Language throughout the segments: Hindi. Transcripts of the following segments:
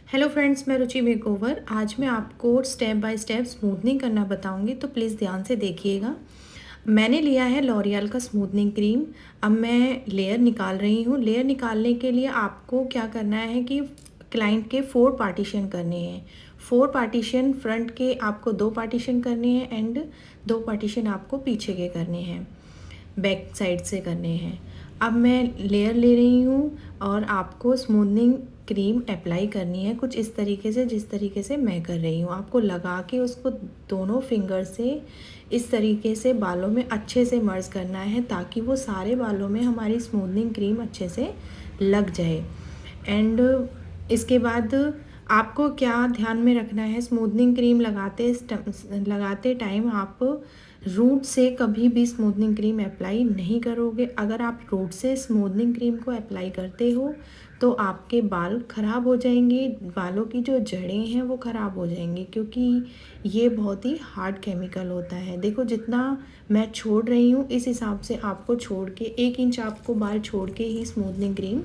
हेलो फ्रेंड्स, मैं रुचि मेकओवर। आज मैं आपको स्टेप बाय स्टेप स्मूथनिंग करना बताऊंगी, तो प्लीज़ ध्यान से देखिएगा। मैंने लिया है लॉरियल का स्मूथनिंग क्रीम। अब मैं लेयर निकाल रही हूँ। लेयर निकालने के लिए आपको क्या करना है कि क्लाइंट के 4 पार्टीशन करने हैं। 4 पार्टीशन फ्रंट के आपको 2 पार्टीशन करने हैं एंड 2 पार्टीशन आपको पीछे के करने हैं, बैक साइड से करने हैं। अब मैं लेयर ले रही हूँ और आपको स्मूथनिंग क्रीम अप्लाई करनी है कुछ इस तरीके से, जिस तरीके से मैं कर रही हूँ। आपको लगा के उसको दोनों फिंगर से इस तरीके से बालों में अच्छे से मर्ज करना है, ताकि वो सारे बालों में हमारी स्मूथनिंग क्रीम अच्छे से लग जाए। एंड इसके बाद आपको क्या ध्यान में रखना है, स्मूथनिंग क्रीम लगाते टाइम आप रूट से कभी भी स्मूथनिंग क्रीम अप्लाई नहीं करोगे। अगर आप रूट से स्मूथनिंग क्रीम को अप्लाई करते हो तो आपके बाल ख़राब हो जाएंगे, बालों की जो जड़ें हैं वो ख़राब हो जाएंगी, क्योंकि ये बहुत ही हार्ड केमिकल होता है। देखो, जितना मैं छोड़ रही हूँ इस हिसाब से आपको छोड़ के 1 इंच आपको बाल छोड़ के ही स्मूथनिंग क्रीम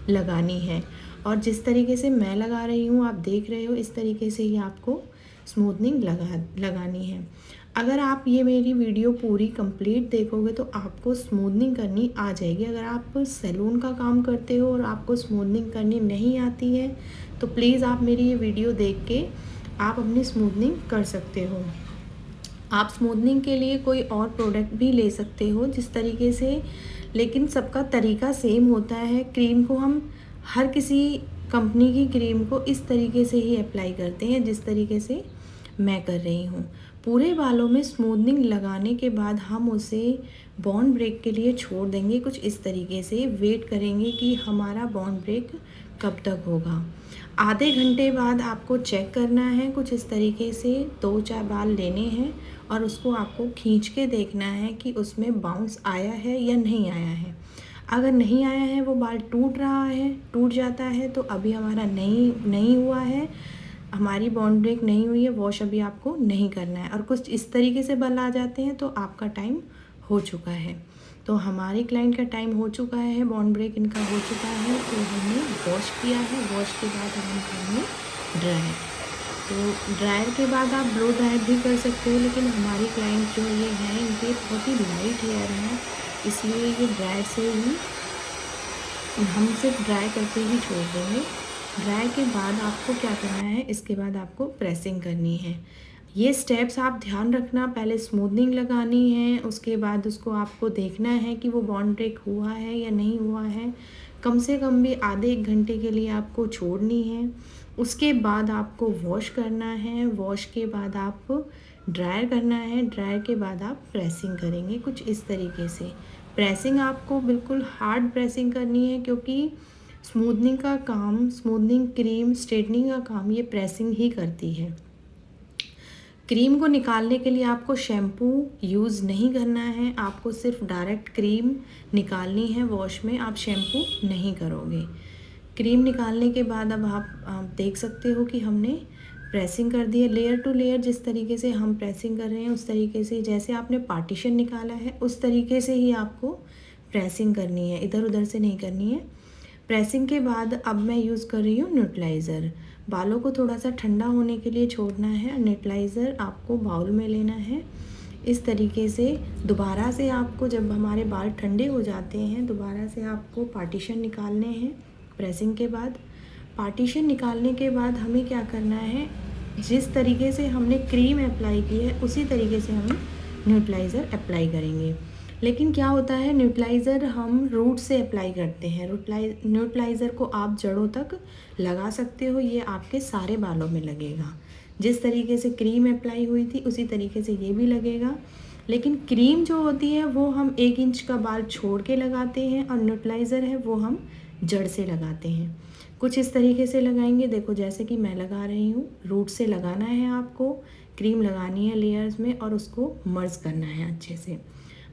लगानी है। और जिस तरीके से मैं लगा रही हूँ, आप देख रहे हो, इस तरीके से ही आपको स्मूथनिंग लगानी है। अगर आप ये मेरी वीडियो पूरी कंप्लीट देखोगे तो आपको स्मूथनिंग करनी आ जाएगी। अगर आप सैलून का काम करते हो और आपको स्मूथनिंग करनी नहीं आती है तो प्लीज़ आप मेरी ये वीडियो देख के आप अपनी स्मूथनिंग कर सकते हो। आप स्मूथनिंग के लिए कोई और प्रोडक्ट भी ले सकते हो जिस तरीके से, लेकिन सबका तरीका सेम होता है। क्रीम को हम हर किसी कंपनी की क्रीम को इस तरीके से ही अप्लाई करते हैं जिस तरीके से मैं कर रही हूँ। पूरे बालों में स्मूथनिंग लगाने के बाद हम उसे बॉन्ड ब्रेक के लिए छोड़ देंगे कुछ इस तरीके से। वेट करेंगे कि हमारा बॉन्ड ब्रेक कब तक होगा। आधे घंटे बाद आपको चेक करना है कुछ इस तरीके से। 2-4 बाल लेने हैं और उसको आपको खींच के देखना है कि उसमें बाउंस आया है या नहीं आया है। अगर नहीं आया है, वो बाल टूट रहा है, टूट जाता है, तो अभी हमारा नहीं हुआ है, हमारी बॉन्ड ब्रेक नहीं हुई है, वॉश अभी आपको नहीं करना है। और कुछ इस तरीके से बाल आ जाते हैं तो आपका टाइम हो चुका है। तो हमारे क्लाइंट का टाइम हो चुका है, बॉन्ड ब्रेक इनका हो चुका है, तो हमने वॉश किया है। वॉश के बाद हम करेंगे ड्राई। तो ड्रायर के बाद आप ब्लो ड्रायर भी कर सकते हो, लेकिन हमारी क्लाइंट जो ये हैं इनके बहुत ही लाइट हेयर हैं, इसलिए ये ड्रायर से ही हम सिर्फ ड्राई करके ही छोड़ देंगे। ड्राई के बाद आपको क्या करना है, इसके बाद आपको प्रेसिंग करनी है। ये स्टेप्स आप ध्यान रखना। पहले स्मूथनिंग लगानी है, उसके बाद उसको आपको देखना है कि वो बॉन्ड ब्रेक हुआ है या नहीं हुआ है। कम से कम भी आधे 1 घंटे के लिए आपको छोड़नी है। उसके बाद आपको वॉश करना है। वॉश के बाद आप ड्रायर करना है। ड्रायर के बाद आप प्रेसिंग करेंगे कुछ इस तरीके से। प्रेसिंग आपको बिल्कुल हार्ड प्रेसिंग करनी है, क्योंकि स्मूथनिंग का काम, स्मूथनिंग क्रीम, स्ट्रेटनिंग का काम ये प्रेसिंग ही करती है। क्रीम को निकालने के लिए आपको शैम्पू यूज़ नहीं करना है, आपको सिर्फ डायरेक्ट क्रीम निकालनी है वॉश में, आप शैम्पू नहीं करोगे। क्रीम निकालने के बाद अब आप देख सकते हो कि हमने प्रेसिंग कर दी है लेयर टू लेयर। जिस तरीके से हम प्रेसिंग कर रहे हैं उस तरीके से, जैसे आपने पार्टीशन निकाला है उस तरीके से ही आपको प्रेसिंग करनी है, इधर उधर से नहीं करनी है। प्रेसिंग के बाद अब मैं यूज़ कर रही हूँ न्यूट्रलाइज़र। बालों को थोड़ा सा ठंडा होने के लिए छोड़ना है। न्यूट्रलाइज़र आपको बाउल में लेना है इस तरीके से। दोबारा से आपको, जब हमारे बाल ठंडे हो जाते हैं, दोबारा से आपको पार्टीशन निकालने हैं। प्रेसिंग के बाद पार्टीशन निकालने के बाद हमें क्या करना है, जिस तरीके से हमने क्रीम अप्लाई की है उसी तरीके से हम न्यूट्रलाइज़र अप्लाई करेंगे। लेकिन क्या होता है, न्यूट्रलाइज़र हम रूट से अप्लाई करते हैं। न्यूट्रलाइज़र को आप जड़ों तक लगा सकते हो, ये आपके सारे बालों में लगेगा। जिस तरीके से क्रीम अप्लाई हुई थी उसी तरीके से ये भी लगेगा। लेकिन क्रीम जो होती है वो हम 1 इंच का बाल छोड़ के लगाते हैं और न्यूट्रलाइज़र है वो हम जड़ से लगाते हैं। कुछ इस तरीके से लगाएंगे। देखो, जैसे कि मैं लगा रही हूँ, रूट से लगाना है आपको। क्रीम लगानी है लेयर्स में और उसको मर्ज करना है अच्छे से।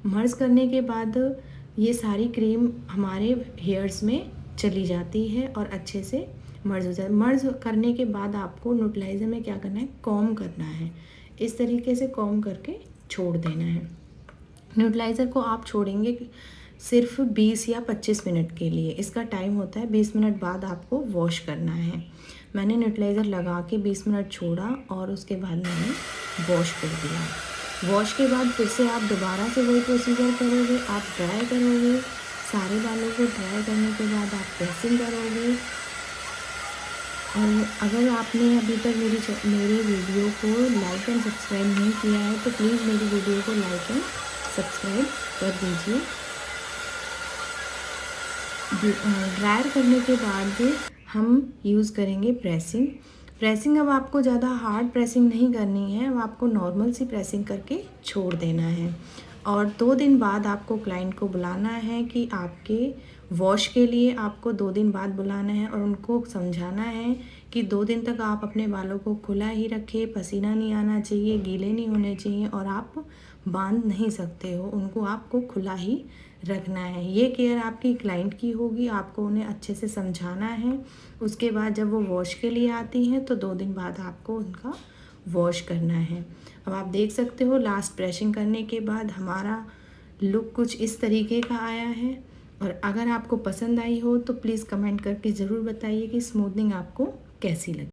मर्ज करने के बाद ये सारी क्रीम हमारे हेयर्स में चली जाती है और अच्छे से मर्ज हो जाए। मर्ज करने के बाद आपको न्यूट्रलाइज़र में क्या करना है, कॉम्ब करना है। इस तरीके से कॉम्ब करके छोड़ देना है। न्यूट्रलाइज़र को आप छोड़ेंगे सिर्फ 20 या 25 मिनट के लिए। इसका टाइम होता है, 20 मिनट बाद आपको वॉश करना है। मैंने न्यूट्रलाइज़र लगा के 20 मिनट छोड़ा और उसके बाद मैंने वॉश कर दिया। वॉश के बाद फिर से आप दोबारा से वही प्रोसीजर करोगे, आप ड्राई करोगे। सारे बालों को ड्राई करने के बाद आप प्रेसिंग करोगे। और अगर आपने अभी तक मेरे वीडियो को लाइक एंड सब्सक्राइब नहीं किया है तो प्लीज़ मेरी वीडियो को लाइक एंड सब्सक्राइब कर दीजिए। ड्रायर करने के बाद हम यूज़ करेंगे प्रेसिंग। प्रेसिंग अब आपको ज़्यादा हार्ड प्रेसिंग नहीं करनी है, अब आपको नॉर्मल सी प्रेसिंग करके छोड़ देना है। और 2 दिन बाद आपको क्लाइंट को बुलाना है कि आपके वॉश के लिए आपको 2 दिन बाद बुलाना है और उनको समझाना है कि 2 दिन तक आप अपने बालों को खुला ही रखें, पसीना नहीं आना चाहिए, गीले नहीं होने चाहिए और आप बांध नहीं सकते हो, उनको आपको खुला ही रखना है। ये केयर आपकी क्लाइंट की होगी, आपको उन्हें अच्छे से समझाना है। उसके बाद जब वो वॉश के लिए आती हैं तो 2 दिन बाद आपको उनका वॉश करना है। अब आप देख सकते हो लास्ट ब्रशिंग करने के बाद हमारा लुक कुछ इस तरीके का आया है। और अगर आपको पसंद आई हो तो प्लीज़ कमेंट करके ज़रूर बताइए कि स्मूथनिंग आपको कैसी लगी।